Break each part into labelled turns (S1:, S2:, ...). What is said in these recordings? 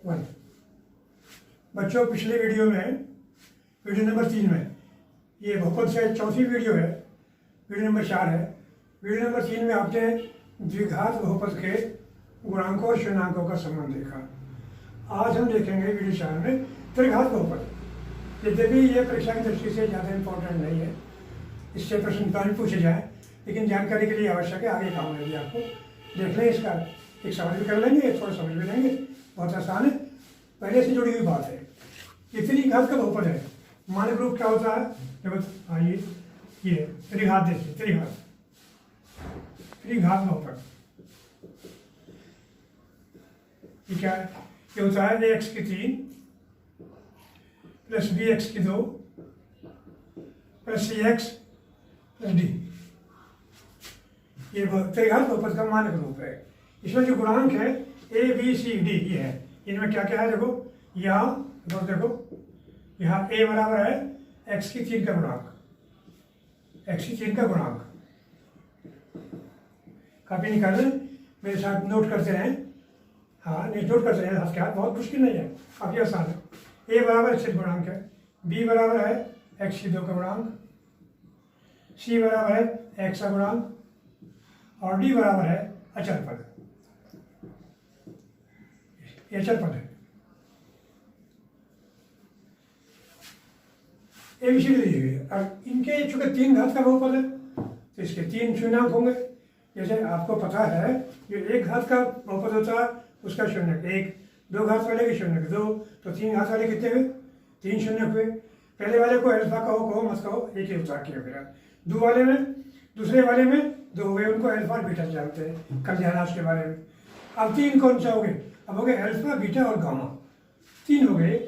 S1: 1। बच्चों पिछले वीडियो में, वीडियो नंबर 3 में, ये बहुपद से चौथी वीडियो है, वीडियो नंबर 4 है। वीडियो नंबर 3 में आपने द्विघात बहुपद के गुणांकों और शून्याङ्कों का संबंध देखा। आज हम देखेंगे वीडियो 4 में त्रिघात बहुपद। यद्यपि ये परीक्षा की दृष्टि से ज़्यादा इम्पोर्टेंट नहीं है, इससे प्रश्न प्रारंभ पूछे जाए, लेकिन जानकारी के लिए आवश्यक है, आगे काम आएगी आपको। देख लें, इसका एक सवाल भी कर लेंगे, थोड़ा समझ भी लेंगे, बहुत आसान है, पहले से जुड़ी हुई बात है। ये त्रिघात का बहुपद है। मानक रूप क्या होता है? जब आइए ये त्रिघात देखिए, त्रिघात बहुपद ये क्या है? ये होता है ax की 3 प्लस bx की 2 प्लस cx प्लस d। ये त्रिघात बहुपद का मानक रूप है। इसमें जो गुणांक है a b c d ये है। इनमें क्या क्या है देखो, यहाँ देखो, यहाँ a बराबर है x की 3 का गुणांक, x की 3 का गुणांक। कापी निकाल लें, मेरे साथ नोट करते रहें। हाँ, नहीं नोट करते रहें हाथ के हाथ, बहुत मुश्किल नहीं है, काफ़ी आसान है। a बराबर x गुणांक है, b बराबर है x की 2 का गुणांक, c बराबर है x का गुणांक और d बराबर है अचर पद। ये अचर पद है। एबीसीडी दी हुई है। अब इनके चूंकि 3 घात का बहुपद है तो इसके 3 शून्याङ्क होंगे। जैसे आपको पता है जो 1 घात का बहुपद होता है उसका शून्यक 1, 2 घात वाले के शून्यक 2, तो 3 घात वाले कितने हुए? 3 शून्यक हुए। पहले वाले को अल्फा कहो मत कहो, एक ही उतार किया मेरा। दूसरे वाले में 2 हो गए, उनको अल्फा और बीटा जानते हैं, कल जाना उसके बारे में। अब 3 कौन सा हो गए? अब हो गए अल्फा, बीटा और गामा, 3 हो गए।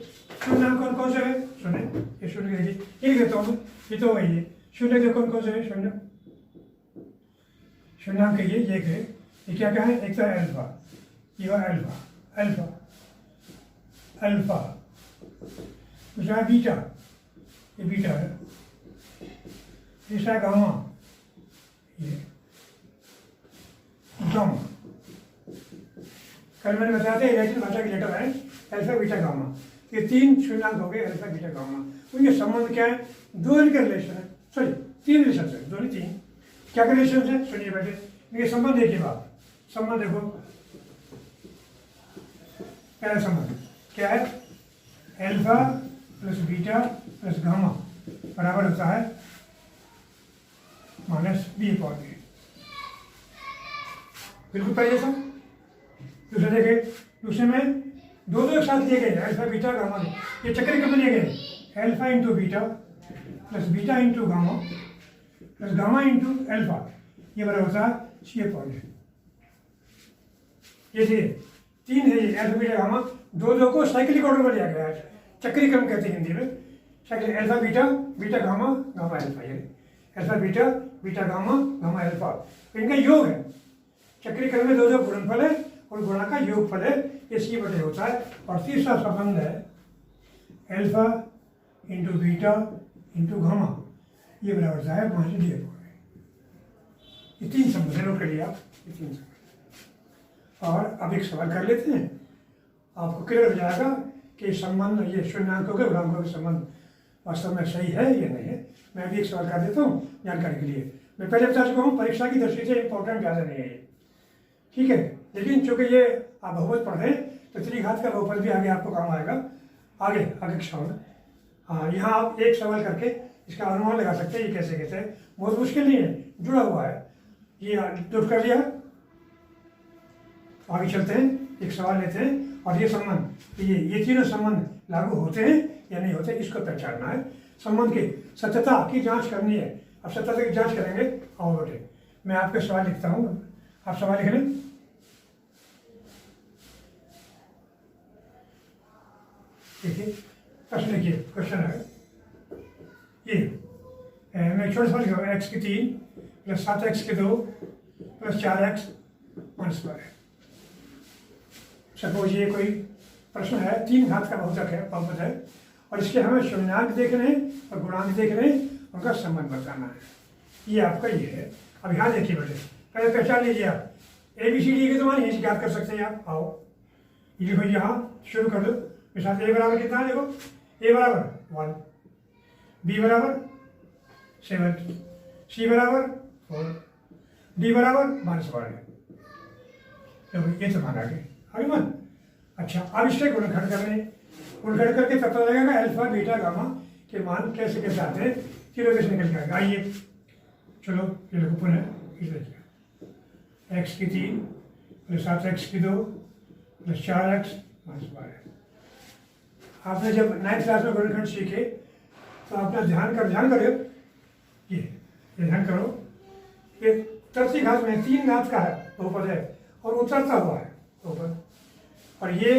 S1: शून्याङ्क कौन कौन से है? सुने, ये शून्य लिख देता हूँ, ये तो वही है। शून्य के कौन कौन से है? शून्याङ्क ये क्या क्या है? एक तो अल्फा, ये अल्फा, दूसरा बीटा, ये बीटा है, तीसरा गामा, ये गामा। कल मैंने बताया था लैटिन भाषा के लेटर है अल्फा, बीटा, गामा। ये 3 शून्याङ्क हो गए, अल्फा, बीटा, गामा। उनके संबंध क्या है? 2 इनके रिलेशन है, सॉरी 3 रिलेशन है, 2 नहीं 3। क्या क्या रिलेशन है? सुनिए बैठे, इनके संबंध देखिए बात। संबंध देखो, पहला संबंध क्या है? Alpha plus beta plus gamma बराबर होता है -b/a। बिल्कुल पहले सब। दूसरे देखे, दूसरे में 2 एक साथ लिए गए, अल्फा, बीटा, गामा। ये चक्कर कब लिए गए? Alpha into beta plus beta into gamma plus gamma into alpha, ये बराबर होता है c/a। ये 3 है, ये अल्फा, बीटा, गामा। 2 को साइक्लिक ऑर्डर में लिया गया है, चक्री क्रम कहते हैं हिंदी में। Cyclic alpha, beta, beta, gamma, gamma, alpha. ये alpha, beta, beta, gamma, gamma, alpha, इनका योग है। चक्री क्रम में 2 गुणनफल है और गुणा का योगफल है, ये c/a होता है। और तीसरा संबंध है alpha into beta into gamma, ये बराबर होता है -d/a। ये 3 संबंध है, नोट करिए आप, ये 3 संबंध। और अब एक सवाल कर लेते हैं, आपको क्लियर हो जाएगा कि संबंध, ये शून्याङ्कों के गुणांकों के संबंध वास्तव में सही है या नहीं है। मैं भी एक सवाल कर देता हूँ जानकारी के लिए। मैं पहले बता चुका हूँ, परीक्षा की दृष्टि से इंपॉर्टेंट ज़्यादा नहीं है ये, ठीक है। लेकिन चूंकि ये आप बहुपद पढ़ें तो त्रिघात का बहुपद भी आगे आपको काम आएगा। आगे के सवाल, हाँ, यहाँ आप एक सवाल करके इसका अनुमान लगा सकते हैं, ये कैसे कहते हैं। बहुत मुश्किल नहीं है, जुड़ा हुआ है। ये नोट कर लिया, आगे चलते हैं, एक सवाल लेते हैं। और ये संबंध, ये तीनों संबंध लागू होते हैं या नहीं होते, इसको पहचानना है। संबंध की सत्यता की जांच करनी है। अब सत्यता की जांच करेंगे। आओ बेटे, मैं आपके सवाल लिखता हूँ, आप सवाल लिख लें। देखिए प्रश्न लिखिए, क्वेश्चन है ये, मैं छोटा सवाल लिखा, x की 3 प्लस 7x की 2 प्लस 4x -2 है। सपोज ये कोई प्रश्न है, 3 घात का बहुपद है और इसके हमें शून्याङ्क देखने हैं और गुणांक देखने हैं, उनका संबंध बताना है। ये आपका ये है। अब यहाँ देखिए बेटे, पहले पहचान लीजिए आप, ABCD के तो मान यहीं से याद कर सकते हैं आप। आओ ये देखो यहाँ शुरू कर दो मेरे साथ। ए बराबर कितना है देखो, ए बराबर 1, बी बराबर 7, सी बराबर 4, डी बराबर -12। देखो ये तो मान आगे मान। अच्छा अब इससे गुणनखंड करने, गुणनखंड करके तब पता लगेगा अल्फा बीटा गामा के मान कैसे कैसे आते हैं, तीनों कैसे निकल के आएगा। आइए चलो ये देखो पुनः इसे x की 3 प्लस 7x की 2 प्लस 4x -12। आपने जब 9th क्लास में गुणनखंड सीखे तो आपने ध्यान करो, ये ध्यान करो, ये तरती घात में 3 घात का है बहुपद है और उतरता हुआ है बहुपद, और ये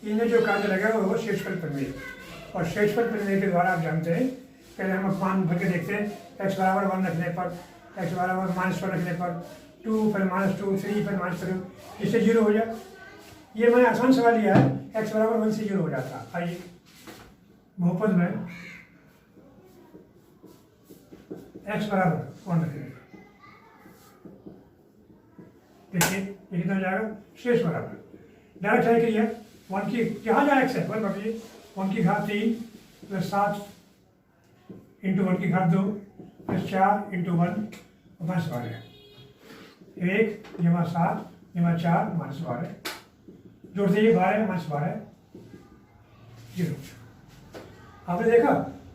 S1: इनमें जो कार्य लगेगा वो शेषफल प्रमेय, और शेषफल प्रमेय के द्वारा आप जानते हैं, पहले हम मान भर के देखते हैं। x बराबर 1 रखने पर, x बराबर -1 रखने पर 2 फिर -2 3 फिर -3 इससे 0 हो जाए। ये मैंने आसान सवाल लिया है, x बराबर 1 से 0 हो जाता। आइए बहुपद में x बराबर 1 रखने पर देखिए ये कितना हो जाएगा, शेष बराबर डायरेक्ट है कि ये 1 की जहाँ जहाँ x है 1 रखिए, 1 की घात 3 प्लस 7 इंटू 1 की घात 2 प्लस 4 इंटू 1 -12। 1 जमा 7 जमा 4 -12 जोड़ते ही 12 -12 0। आपने देखा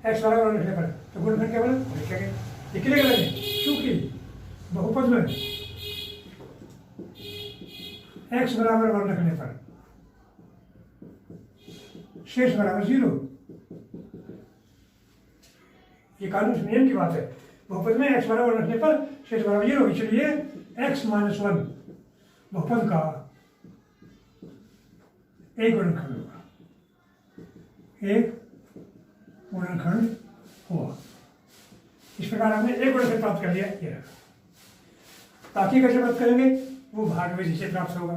S1: x बराबर लिखने पर तो गुणनखंड क्या बना, लिखेंगे ये कितने करेंगे, क्योंकि बहुपद में x बराबर 1 रखने पर शेष बराबर 0। ये कानून नियम की बात है, बहुपद में x बराबर रखने पर शेष बराबर 0, इसलिए x -1 बहुपद का एक गुणनखंड होगा, एक गुणनखंड हुआ। इस प्रकार हमने एक गुणनखंड प्राप्त कर लिया। ये बाकी कैसे प्राप्त करेंगे वो भाग विधि से प्राप्त होगा।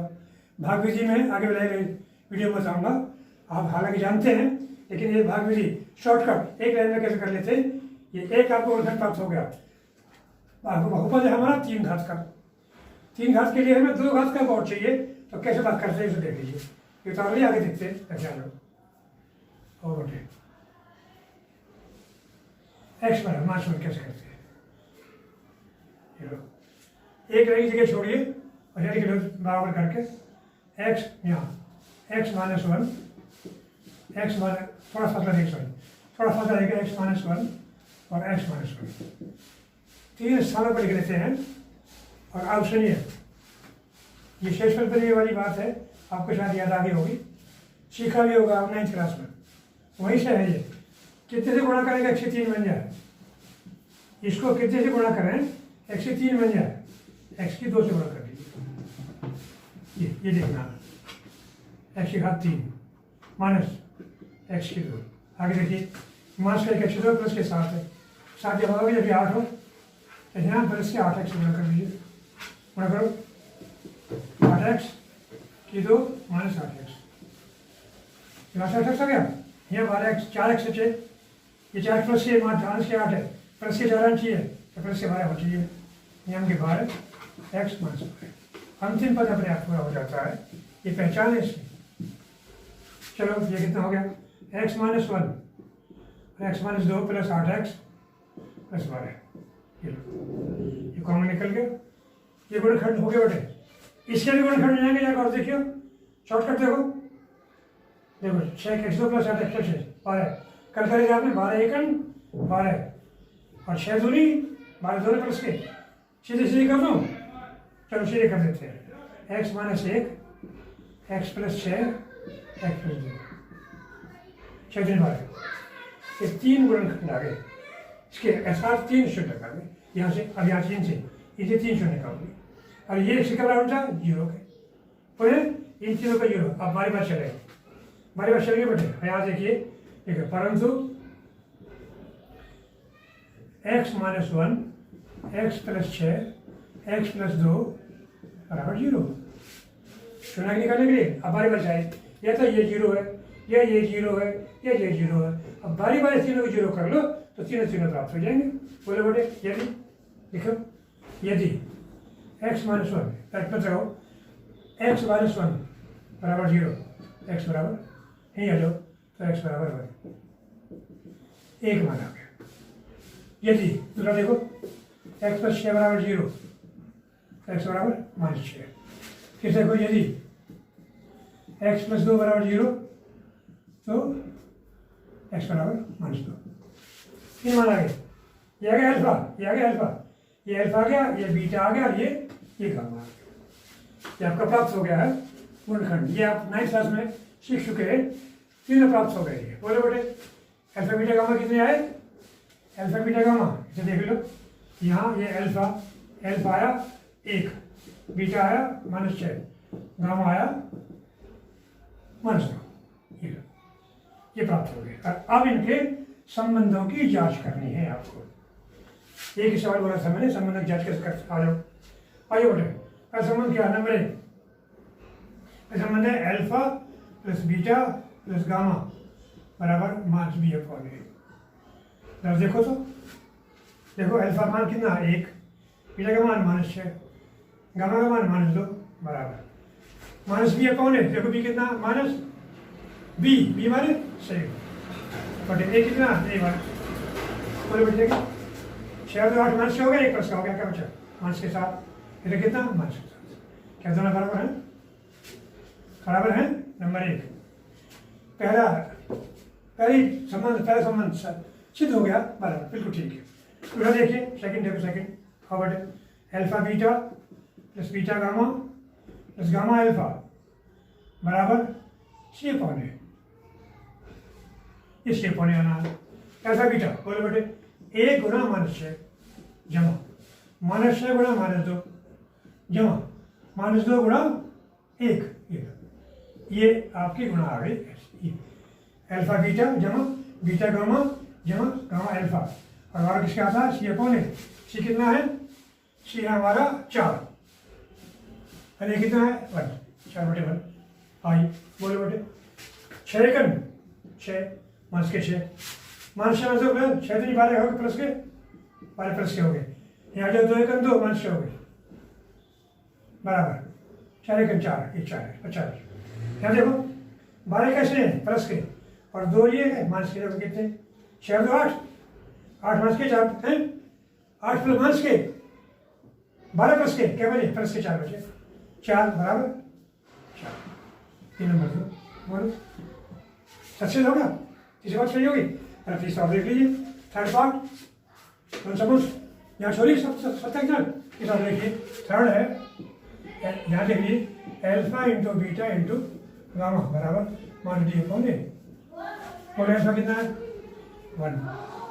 S1: भाग विधि में आगे बढ़ाए गए वीडियो में बताऊंगा, आप हालांकि जानते हैं, लेकिन ये भाग विधि शॉर्टकट एक लाइन में कैसे कर लेते हैं। ये एक आपको गुणनखंड प्राप्त हो गया, बहुपद है हमारा 3 घात का, 3 घात के लिए हमें 2 घात का और चाहिए, तो कैसे बात करते हैं इसे देख लीजिए। ये तो आगे देखते हैं कैसे आ जाओ और बटे x बराबर -1 कैसे करते हैं। एक रही जगह छोड़िए और यानी कि बराबर करके x यहाँ x -1 x थोड़ा फासला देखिए, सॉरी थोड़ा फासला देगा x -1 और x -1 3 स्थानों पर लिख लेते हैं। और अब सुनिए, ये शेषफल प्रमेय वाली बात है, आपको शायद याद आ गई होगी, सीखा भी होगा आप 9th क्लास में, वहीं से है। ये कितने से गुणा करेंगे x से 3 बन जाए, इसको कितने से गुणा करें x से 3 बन जाए, x की 2 से गुणा कर दीजिए। ये देखना x की घात 3 माइनस x की 2। आगे देखिए माइनस का x की 2 प्लस के 7 है, 7 जब होगा जब 8 हो तो यहाँ प्लस के 8x से गुणा कर दीजिए। गुणा करो 8x की 2 माइनस 8x, यहाँ से 8x आ गया, यहाँ 12x 4x से ये 4 प्लस के माइनस के 8 है, प्लस के 4 चाहिए तो प्लस के 12 बचिए, नियम के 12x माइनस 12। अंतिम पद अपने आप पूरा हो जाता है, ये पहचान है इसकी। चलो ये कितना हो गया, x -1 x -2 plus 8x plus 12, ये कॉमन निकल गया। ये गुणनखंड हो गए बेटे, इसके भी गुणनखंड हो जाएंगे, जाकर और देखियो शॉर्टकट देखो 6x2 प्लस 8x प्लस 12 कल करेगा आपने 12 एकन 12 और 6 दूनी 12 दोनों प्लस के सीधे कर दो। चलो सीधे कर देते हैं, x -1 x plus 6 x plus 2 6 दिन 12, ये 3 गुणनखंड आ गए। इसके साथ 3 शून्य कर गए, यहाँ से अब यहाँ 3 से इसे 3 शून्य कर दिए, और ये इसके बराबर था 0 के, फिर इन तीनों का 0। अब बारी बार चले, बारी बार चलेंगे बेटे। यहाँ देखिए देखिए, परंतु x -1 x plus 6 x plus 2 बराबर 0 शून्य निकालने के लिए। अब बारी बार जाए, या तो ये 0 है या ये 0 है या ये 0 है। अब बारी बारी तीनों को 0 कर लो तो तीनों प्राप्त हो जाएंगे। बोले बोले यदि लिखो, यदि x -1 रखो x -1 बराबर 0, x बराबर यहीं आ जाओ तो x बराबर 1, एक मान आ गया। यदि दूसरा देखो x प्लस 6 बराबर 0 तो x बराबर -6। फिर देखो यदि x प्लस 2 बराबर 0 तो x बराबर -2, तीन मान आ गए। ये आ गया अल्फा, ये आ गया अल्फा, ये अल्फा आ गया, ये बीटा आ गया, ये गामा आ गया। ये आपका प्राप्त हो गया है गुणनखंड। ये आप 9th क्लास में सीख चुके हैं, तीनों प्राप्त हो गए। ये बोले बेटे अल्फा बीटा गामा कितने आए? अल्फा बीटा गामा इसे देख लो, यहाँ ये अल्फा आया 1, बीटा आया -6, गामा आया -2, ये प्राप्त हो गए। अब इनके संबंधों की जांच करनी है आपको। एक ही सवाल बोला था मैंने, संबंध की जांच कैसे कर, आ जाओ आइए बेटे। संबंध क्या है? नंबर 1 संबंध है alpha plus beta plus gamma बराबर -b/a। जरा देखो तो, देखो अल्फा मान कितना 1, बीटा का मान -6, गामा का मान -2 बराबर -b/a। देखो b कितना -b माने सही बटे a कितना a मान बोले बेटे 6 तो 8 -6 हो गया, 1 प्लस का हो गया, क्या बचा माइनस के साथ, इधर कितना -के साथ। क्या दोनों बराबर हैं? बराबर हैं। नंबर 1 पहला संबंध सिद्ध हो गया, बराबर बिल्कुल ठीक है। पूरा देखिए सेकंड, देखो second forward alpha beta plus beta gamma plus gamma alpha बराबर c/a। ये c/a आना है। अल्फा बीटा बोले बेटे 1 गुना -6 जमा -6 गुना -2 जमा -2 गुना 1, ये आपकी गुणा आ गई। अल्फा बीटा जमा बीटा गामा जमा गामा अल्फा, और हमारा किसका आता है? c/a। c कितना है? c है हमारा 4, और ये कितना है 1, 4/1। आई बोले बेटे 6 एकन 6 -6 -6 6 तो नहीं 12 हो गए, प्लस के 12 प्लस के हो गए। यहाँ जो 2 एकन 2 -6 हो गए बराबर 4 एकन 4, ये 4 है 50। यहाँ देखो 12 कैसे हैं? प्लस के, और 2 ये है माइनस के। देखो कितने 6 2 8, 8 माइनस के 4 हैं, 8 प्लस माइनस के 12 प्लस के क्या बचे? प्लस के 4 बचे, 4 बराबर 4। 3 नंबर दो बोलो सक्सेस होगा। तीसरी बात सही होगी। और तीसरा देख लीजिए थर्ड पार्ट, कौन सा कुछ यहाँ छोड़िए सब तक जान। इस बार देखिए थर्ड है, यहाँ देखिए alpha into beta into gamma बराबर -d/a। और अल्फा कितना है 1,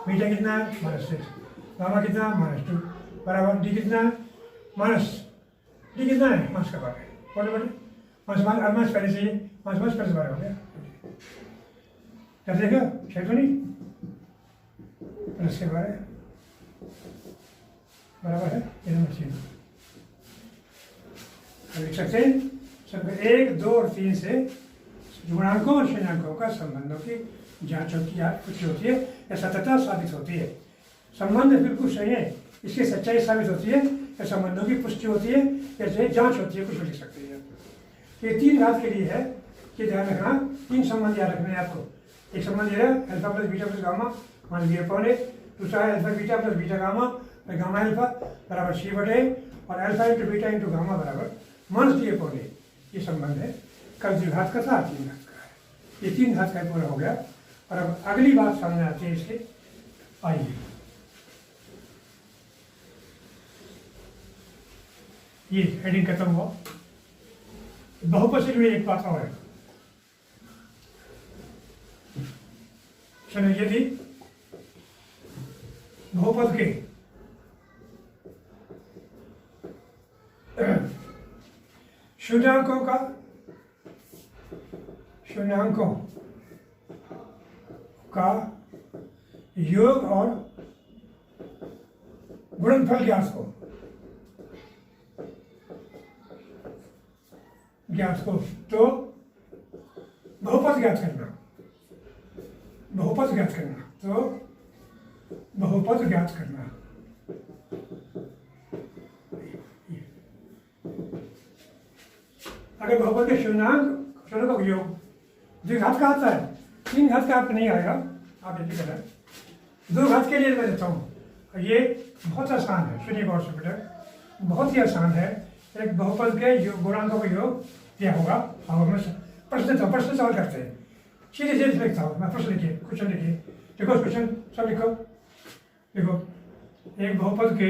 S1: बीटा कितना है -6, गामा कितना -2 बराबर डी कितना है डी कितना है माइनस का बार है। बोले बोले माइनस पहले से माइनस पहले से बार हो गया। क्या देखो छः तो नहीं प्लस के बारे बराबर है, ये नंबर 3 लिख सकते हैं। सब 1 2 और 3 से गुणांकों और शून्याङ्कों का संबंधों की जांच होती है, कुछ होती है या सत्यता साबित होती है। संबंध बिल्कुल सही है, इसकी सच्चाई साबित होती है या संबंधों की पुष्टि होती है या जांच होती है, कुछ भी लिख सकते हैं। ये 3 घात के लिए है कि ध्यान रखना, 3 संबंध याद रखने हैं आपको। एक संबंध ये है alpha plus beta plus gamma -b/a। दूसरा है alpha beta plus beta gamma gamma alpha बराबर c/a, और alpha into beta into gamma बराबर -d/a। ये संबंध है। कल द्विघात का था, 3 घात का है। ये 3 घात का पूरा हो गया। और अब अगली बात सामने आती है इसके, आइए ये हेडिंग खत्म हुआ। बहुपद से जुड़ी एक बात और है। चलो यदि बहुपद के शून्याङ्कों का योग और गुणनफल ज्ञात हो तो बहुपद ज्ञात करना, तो बहुपद ज्ञात करना। अगर बहुपद के दोनों का योग द्विघात का आता है, तीन घात का आपको नहीं आएगा, आप ये करना है। दो घात के लिए मैं देता हूँ, ये बहुत आसान है, सुनिए गौर से बेटा, बहुत ही आसान है। एक बहुपद के गुणांकों का योग क्या होगा, अब मैं प्रश्न देता हूँ, प्रश्न सवाल करते हैं, सीधे सीधे लिखता हूँ मैं, प्रश्न लिखिए, क्वेश्चन लिखिए, देखो क्वेश्चन सब लिखो। देखो, एक बहुपद के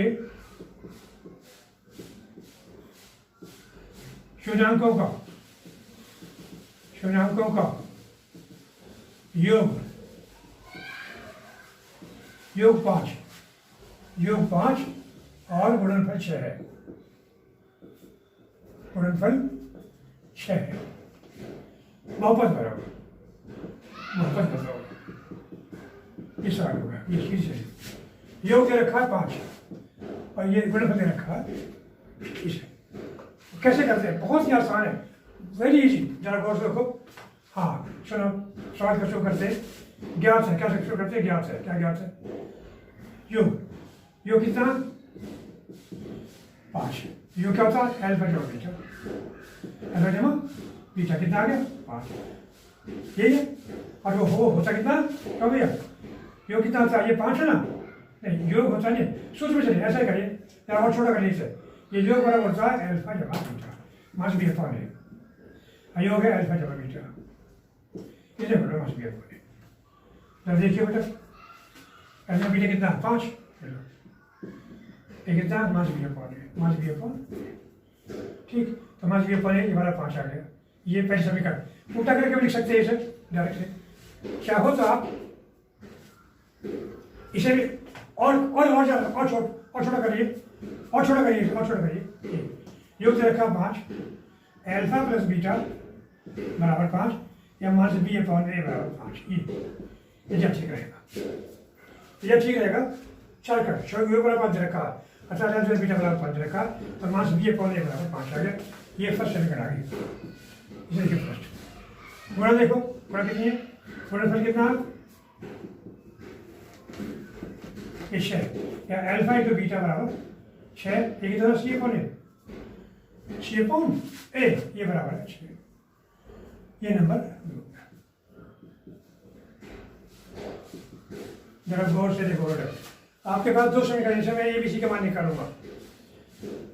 S1: शून्याङ्कों का योग 5 और गुणनफल 6 है, गुणनफल 6 है। बहुपद बराबर बहुपद बताओ, इस सवाल होगा, ये चीज है। योग दे रखा है 5 और ये गुणनफल दे रखा है इसे। कैसे करते हैं, बहुत ही आसान है, वेरी इजी, जरा गौर से देखो। हाँ सुनो, सवाल का शुरू करते हैं, ज्ञात है, क्या शुरू करते हैं, ज्ञात है, क्या ज्ञात है, योग कितना 5, योग क्या होता है, अल्फा जमा बीटा, अल्फा जमा बीटा कितना आ गया 5, यही है। और वो होता कितना, क्या भैया, योग कितना होता है, ये 5 है ना, नहीं योग होता नहीं, सूत्र में चलिए, ऐसा ही करिए, या और छोटा करिए इसे, ये योग बराबर होता है अल्फा जमा बीटा, मास बी अपॉन ए, योग है अल्फा जमा बीटा, इसे बोलो मास बी अपॉन ए। जब देखिए बेटा, अल्फा बीटा कितना 5, ये कितना mass be upon A, mass be upon, ठीक, तो मास बी अपॉन ए हमारा 5 आ गया। ये पहले समीकरण उल्टा करके भी लिख सकते हैं इसे डायरेक्ट से, क्या होता इसे भी और छोटा करिए, और छोटा करिए, योग दे रखा 5, अल्फा प्लस बीटा बराबर 5, या मास बी अपॉन ए बराबर 5, ये जब ठीक रहेगा, ये ठीक रहेगा। चल कर योग बराबर 5 दे रखा, अच्छा अल्फा बीटा बराबर 5 दे रखा, तो मास बी अपॉन ए बराबर 5 आ गया। ये फर्स्ट समीकरण आ गई, इसे देखिए फर्स्ट गुणा, देखो गुणा कितनी है, गुणनफल कितना, ये 6, या अल्फा इंटू बीटा बराबर 6, एक तरह सी अपॉन ए, सी अपॉन ए, ये बराबर है 6, ये नंबर। जरा गौर से देखो बेटा, आपके पास 2 समीकरण, जैसे मैं एबीसी का मान निकालूंगा,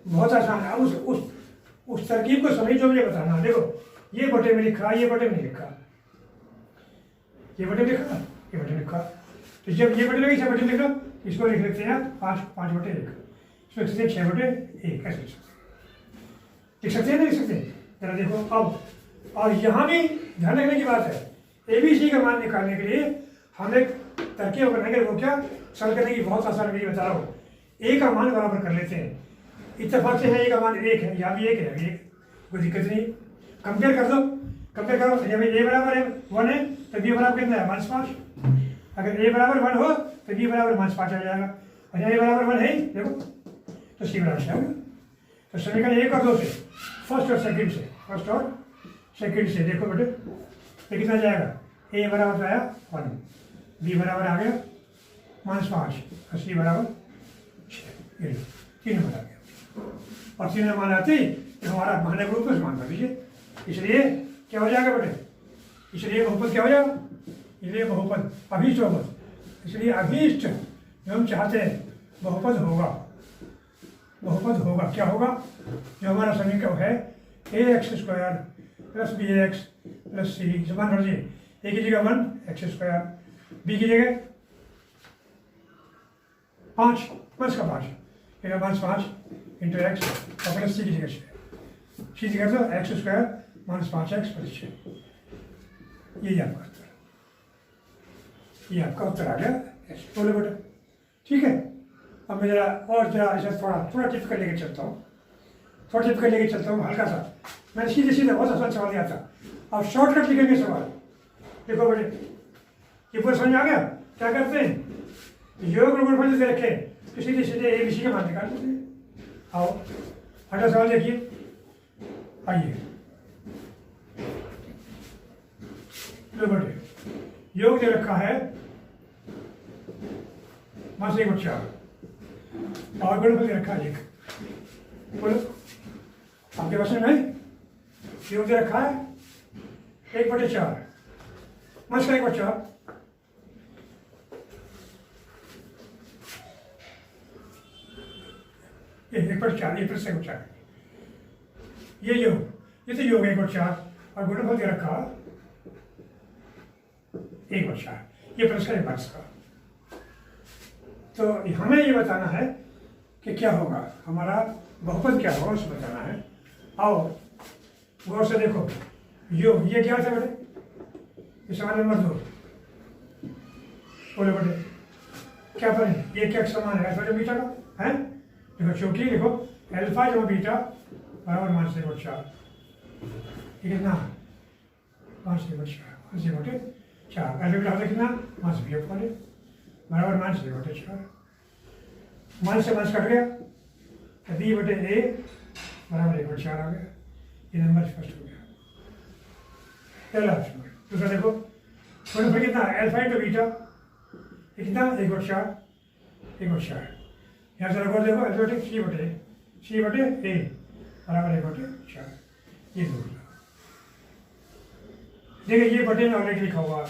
S1: बहुत आसान है। अब उस तरकीब को समझ जो मुझे बताना, देखो ये बटे में लिखा, ये बटे में नहीं लिखा, ये बटे में लिखा, ये बटे में लिखा, तो जब ये बटे लगी, इसे बटे में लिख लो, इसको लिख लेते हैं 5 बटे 1, इसको लिख सकते हैं 6 बटे 1, ऐसे लिख सकते हैं, नहीं लिख सकते। जरा देखो अब, और यहाँ भी ध्यान रखने की बात है, एबीसी का मान निकालने के लिए हम एक तरकीब बनाएंगे, वो क्या, सरल करने की बहुत आसान विधि बता रहा हूँ। ए का मान बराबर कर लेते हैं, इत्तेफाक से है ए का मान 1 है, यहाँ भी 1 है, ये कोई दिक्कत नहीं, कंपेयर कर दो, कंपेयर करो, जब ए बराबर है 1 है तो बी बराबर कितना है -5, अगर ए बराबर 1 हो तो बी बराबर -5 आ जाएगा, और ए बराबर 1 है देखो, तो सी बराबर 6 होगा। तो समीकरण 1 और 2 से, फर्स्ट और सेकंड से देखो बेटे, ये कितना जाएगा, ए बराबर आया 1, बी बराबर आ गया -5 और सी बराबर 6, ये 3 नंबर आ गया। और 3 मान आते ही तो हमारा माने ग्रुप को समान कर दीजिए, इसलिए क्या हो जाएगा बेटे, इसलिए बहुपद क्या हो जाएगा, इसलिए बहुपद अभीष्ट बहुपद, इसलिए अभीष्ट जो हम चाहते हैं बहुपद होगा, क्या होगा, जो हमारा समीकरण है ax² + bx + c, समान कर दीजिए, ए की जगह 1x², बी की जगह 5 इंटू एक्स और प्लस सी की जगह 6, सी जगह तो x² - 5x + 6, यही आपका उत्तर, ये आपका उत्तर आ गया, बोले बेटा, ठीक है। अब मैं जरा ऐसा थोड़ा टिप कर लेके चलता हूँ, हल्का सा, मैंने सीधे बहुत आसान सवाल दिया था, अब शॉर्टकट लिखेंगे सवाल। देखो बेटे, ये पूरा समझ आ गया, क्या करते हैं, योग और गुणनफल दे रखे, तो सीधे एबीसी के मान निकाल देते हैं। आओ अगला सवाल देखिए, आइए, लो बेटे, योग दे रखा है मास 1/4 और गुणनफल दे रखा है 1, बोलो आपके पास में नहीं, योग दे रखा है 1/4 माइनस का 1/4 ये 1/4 ये प्लस 1/4 ये तो योग 1/4 और गुणनफल दे रखा 1/4 ये प्लस का ये माइनस का। तो हमें ये बताना है कि क्या होगा, हमारा बहुपद क्या होगा उसे बताना है। आओ गौर से देखो, ये क्या था बेटे, ये सवाल नंबर 2 बोले बेटे क्या पढ़े, ये क्या समान है अल्फा जमा बीटा का है। देखो चूंकि देखो अल्फा जमा बीटा बराबर माइनस 1/4 ये कितना माइनस 1/4 अल्फा बीटा होता कितना माइनस बी अपॉन ए बराबर माइनस 1/4 माइनस से माइनस कट गया तो बी बटे ए बराबर 1/4 आ गया। ये नंबर फर्स्ट हो गया पहला ऑप्शन। दूसरा देखो गुणनफल कितना अल्फा इंटू बीटा ये कितना 1/4 यहाँ से रखो देखो अल्फा सी बटे ए बराबर 1/4 ये दो। देखिए ये बटे में ऑलरेडी लिखा हुआ,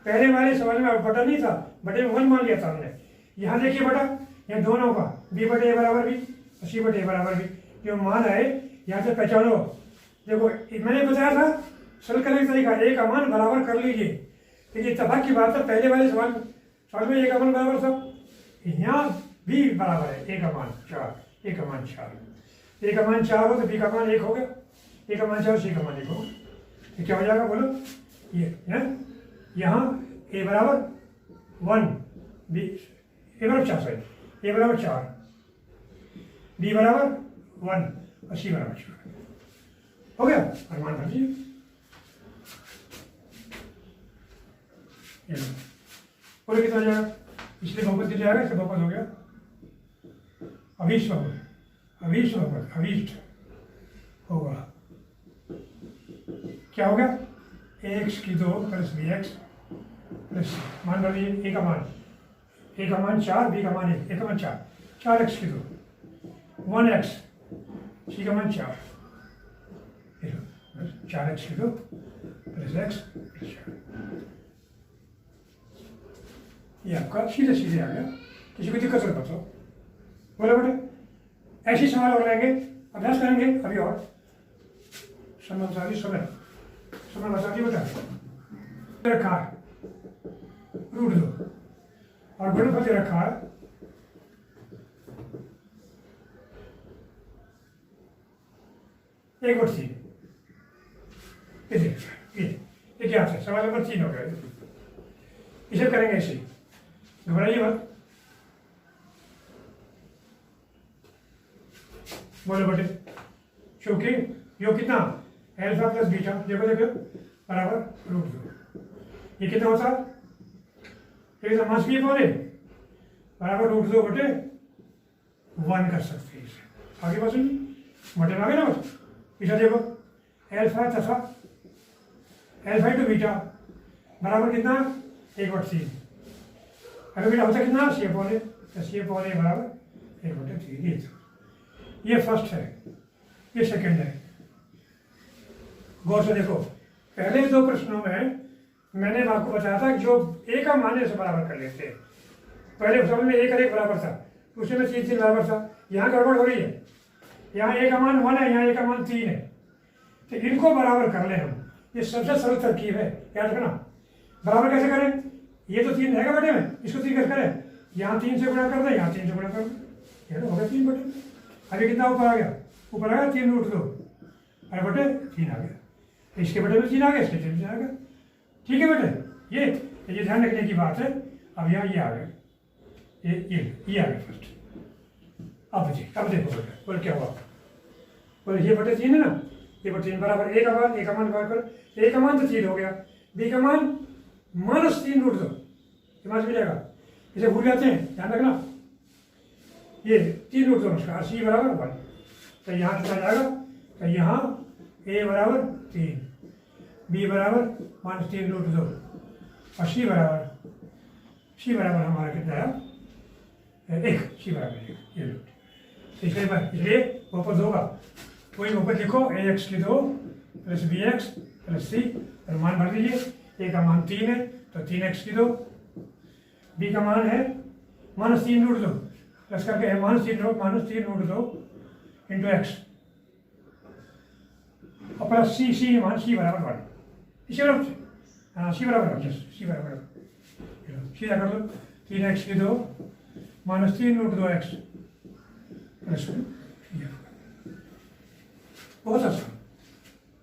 S1: पहले वाले सवाल में बटा नहीं था, बटे में 1 मान लिया था हमने। यहाँ देखिए बटा यहाँ दोनों का बी बटे ए बराबर बी और सी बटे ए बराबर बी जो मान आए यहाँ से पहचानो। देखो मैंने बताया था सरल करने का तरीका, ए का मान बराबर कर लीजिए, लेकिन इत्तेफाक की बात है पहले वाले सवाल में ए का मान बराबर था, यहाँ भी बराबर है ए का मान 4 ए का मान 4 हो तो बी का मान 1 हो गया, ए का मान 4 सी का मान 1 होगा। तो क्या हो जाएगा बोलो, ये है यहाँ ए बराबर 1 बी ए बराबर 4 सॉरी ए बराबर 4 बी बराबर 1 और सी बराबर 4 हो गया। और मान भर दीजिए बोले कितना जाएगा, इसलिए बहुपद कितना जाएगा, इससे बहुपद हो गया अभीष्ट होगा। क्या हो गया ax की 2 प्लस बी एक्स प्लस मान भर दीजिए ए का मान 4 बी का मान 1 ए का मान 4x की 2 1x सी का मान 4x की 2 प्लस x प्लस 4 ये आपका सीधे आ गया। किसी को दिक्कत हो बताओ बोले बेटे, ऐसे सवाल और रहेंगे, अभ्यास करेंगे अभी और समय बता दी बता रखा है रूट 2 और गुणनफल दे रखा है 1/3। ये क्या है, सवाल नंबर 3 हो गया। इसे करेंगे ऐसे, घबराइए मत। बोलो बेटे क्योंकि यो कितना अल्फा प्लस बीटा देखो बराबर रूट 2 ये कितना होता है, एक मास बी अपॉन ए बराबर रूट 2 बटे 1 कर सकते हैं इसे। आगे बस बटे में आ गए ना, बस बीटा देखो अल्फा तथा अल्फा इंटू बीटा बराबर कितना 1/3 अगर बीटा होता कितना सी अपॉन ए बराबर 1/3। ये फर्स्ट है, ये सेकंड है। गौर से देखो पहले 2 प्रश्नों में मैंने आपको बताया था जो ए का मान से बराबर कर लेते हैं। पहले सवाल में 1 और 1 बराबर था, दूसरे में 3 बराबर था। यहाँ गड़बड़ हो रही है, यहाँ ए का मान 1 है, यहाँ ए का मान 3 है, तो इनको बराबर कर ले हम। ये सबसे सरल तरकीब है, याद रखना। बराबर कैसे करें, ये तो 3 रहेगा बटे में, इसको 3 कैसे करें, यहाँ 3 से गुणा कर दें, यहाँ 3 से गुणा कर दें, ये तो हो गया 3 बटे में। अभी कितना ऊपर आ गया, 3 रूट 2 और बटे 3 आ गया, इसके बटे में 3 आ गया, इसके 3 आ गया। ठीक है बेटे, ये ध्यान रखने की बात है। अब यहाँ ये आ गया, ये आ गया फर्स्ट। अब देखो बेटे बोल क्या हुआ, बोले ये बटे 3 है ना, ये बटे 3 बराबर ए का मान बार करो, ए का मान तो 3 हो गया, बी का मान -3 रूट 2 दिमाग में जाएगा, इसे भूल जाते हैं, ध्यान रखना। ये 3 रूट 2 नमस्कार सी बराबर 1, तो यहाँ कितना जाएगा, तो यहाँ ए बराबर 3 बी बराबर -3 रूट 2 और सी बराबर हमारा कितना है 1, सी बराबर 1 ये रूट। इसलिए बहुपद होगा, कोई बहुपद लिखो ax की 2 प्लस bx प्लस सी, और मान भर दीजिए। ए का मान 3 है तो 3x की 2, बी का मान है -3√2, प्लस करके है -3√2 इंटू एक्स, और प्लस सी मान सी बराबर 1, इसी बराबर सी बराबर सी बराबर सीधा कर दो। 3x की 2 -3√2x प्लस बहुत आसान।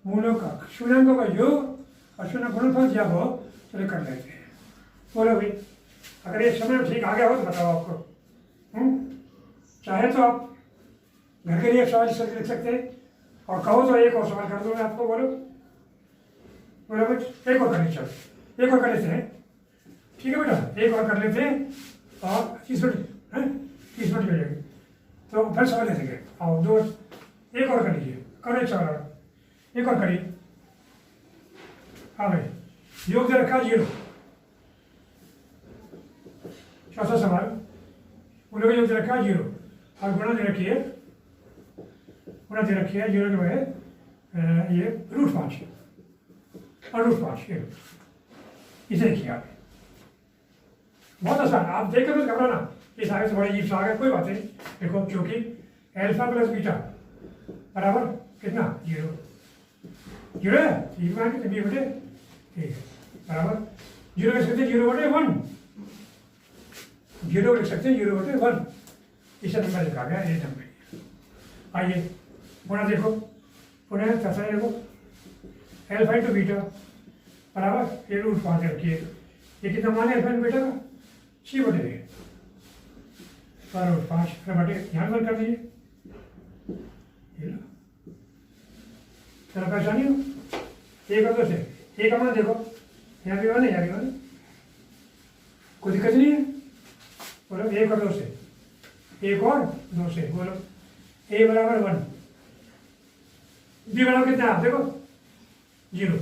S1: मूलों का शून्यांकों का योग और शून्य गुणनफल दिया हो तो कर लेते हैं। बोलो भाई, अगर ये समय ठीक आ गया हो तो बताओ आपको। चाहे तो आप घर के लिए एक सवाल लिख सकते हैं, और कहो तो एक और सवाल कर दो मैं आपको। बोलो बोलो भाई, एक और कर लीजिए, एक और कर लेते हैं, ठीक है बेटा, एक और कर लेते हैं और 30 मिनट मिलेगी तो फिर सवाल ले देंगे। और 2 एक और कर लीजिए, करो एक सवाल, एक और करिए। हाँ भाई, योग दे रखा 0, चौथा सवाल, उन लोगों योग दे रखा 0 और गुणा दे रखी है, गुणा दे रखी है 0 के बाद ये √5 और √5 ये इसे किया आपने। बहुत आसान, आप देखकर मत घबराना, इस आगे से बड़े अजीब सा आ गया, कोई बात नहीं। देखो, क्योंकि अल्फा प्लस बीटा बराबर कितना 0 है, ठीक है, ठीक है, बराबर 0 लिख सकते हैं 0/1, 0 लिख सकते हैं 0/1, इसे नंबर लिखा गया, ये नंबर। आइए पुनः देखो, पुनः तथा देखो, अल्फा इंटू बीटा बराबर ये √5 रखिए। ये कितना मान है अल्फा इंटू बीटा का? c/a √5 बटे ध्यान बंद कर दीजिए। चलो पहचानी हो, एक और 2 से, ए का मान देखो, यहाँ भी 1 है, यहाँ भी 1 है, कोई दिक्कत नहीं है। बोलो 1 और 2 से, 1 और 2 से, बोलो a बराबर 1, b बराबर कितना आप देखो 0,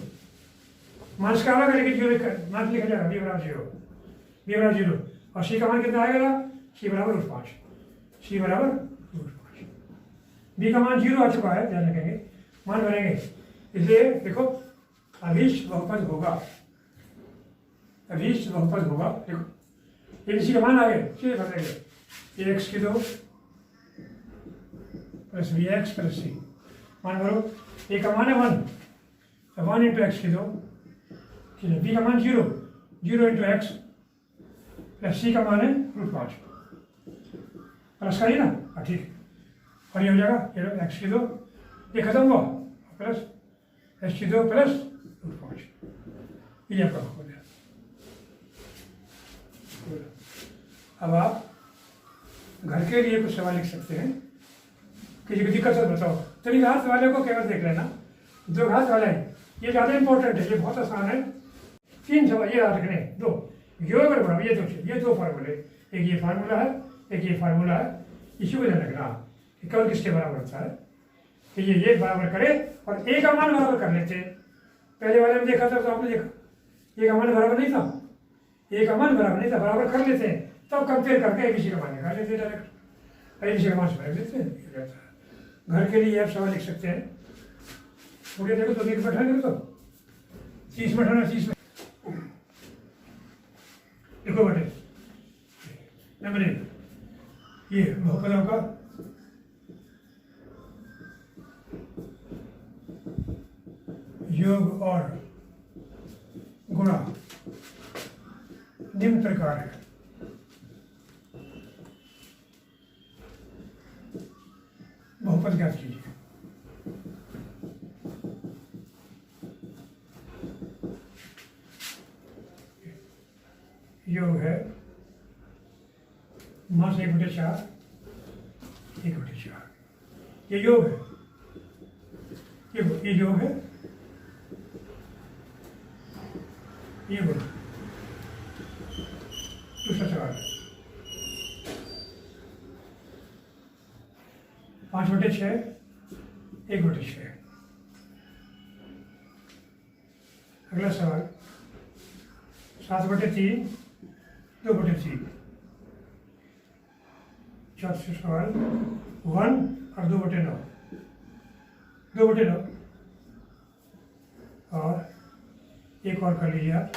S1: माइनस का होगा लेकिन 0 माइनस लिखा जाएगा, b बराबर 0, और c का मान कितना आएगा? c बराबर √5, c बराबर √5, b का मान 0 आ चुका है, ध्यान रखेंगे, मान भरेंगे, इसलिए देखो अभीष्ट बहुपद होगा, अभीष्ट बहुपद होगा। देखो ये किसी का मान आ गए, सीधे भर देंगे, ax की 2 प्लस bx प्लस c, मान भरो। a का मान है 1, तो 1 इंटू एक्स की 2, ठीक है, b का मान 0 इंटू एक्स प्लस c का मान है √5, प्लस करिए ना, ठीक है, और ये हो जाएगा ये लो x की 2, ये खत्म हुआ, प्लस x की 2 प्लस √5, ये आपका हो गया। अब आप घर के लिए कुछ सवाल लिख सकते हैं, किसी को दिक्कत है बताओ। 3 घात वाले को केवल देख लेना, 2 घात वाला है, ये ज़्यादा इंपॉर्टेंट है, ये बहुत आसान है। 3 सवाल ये याद रखने, 2 योग और गुणा, ये 2 फार्मूले, एक ये फार्मूला है, एक ये फार्मूला है, इसी को ध्यान रखना कि केवल किसके बराबर होता है, कि ये बराबर करे और ए का मान बराबर कर लेते। पहले वाले में देखा था तो आपने देखा ए का मान बराबर नहीं था, ए का मान बराबर नहीं था, बराबर कर लेते हैं, तब कंपेयर करके ABC का मान निकाल लेते हैं डायरेक्ट, ABC का मान से भर लेते हैं। घर के लिए आप सवाल लिख सकते हैं, थोड़ी देखो तो देख बैठा देखो तो 30 मिनट है, 30 मिनट देखो बेटे। नंबर 1 ये बहुपदों का योग और गुणा निम्न प्रकार है। बहुपद ज्ञात कीजिए। योग है मास 1/4, 1/4, ये योग है, ये योग है, ये गुणा। दूसरा सवाल 5/6, 1/6। अगला सवाल 7/3, 2/3। चौथा सवाल 1 और 2/9, 2/9 और एक और कर लीजिए आप।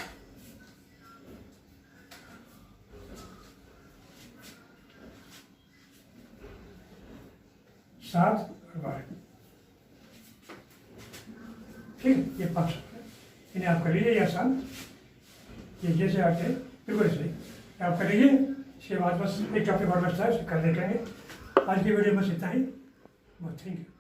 S1: सात और 12, ठीक है, ये 5 इन्हें आप कर लीजिए। ये आसान, ये जैसे आते हैं बिल्कुल सही, आप कर लीजिए। इसके बाद बस एक टॉपिक और बचता है, उसे कल देखेंगे। आज की वीडियो बस इतना ही। बहुत थैंक यू।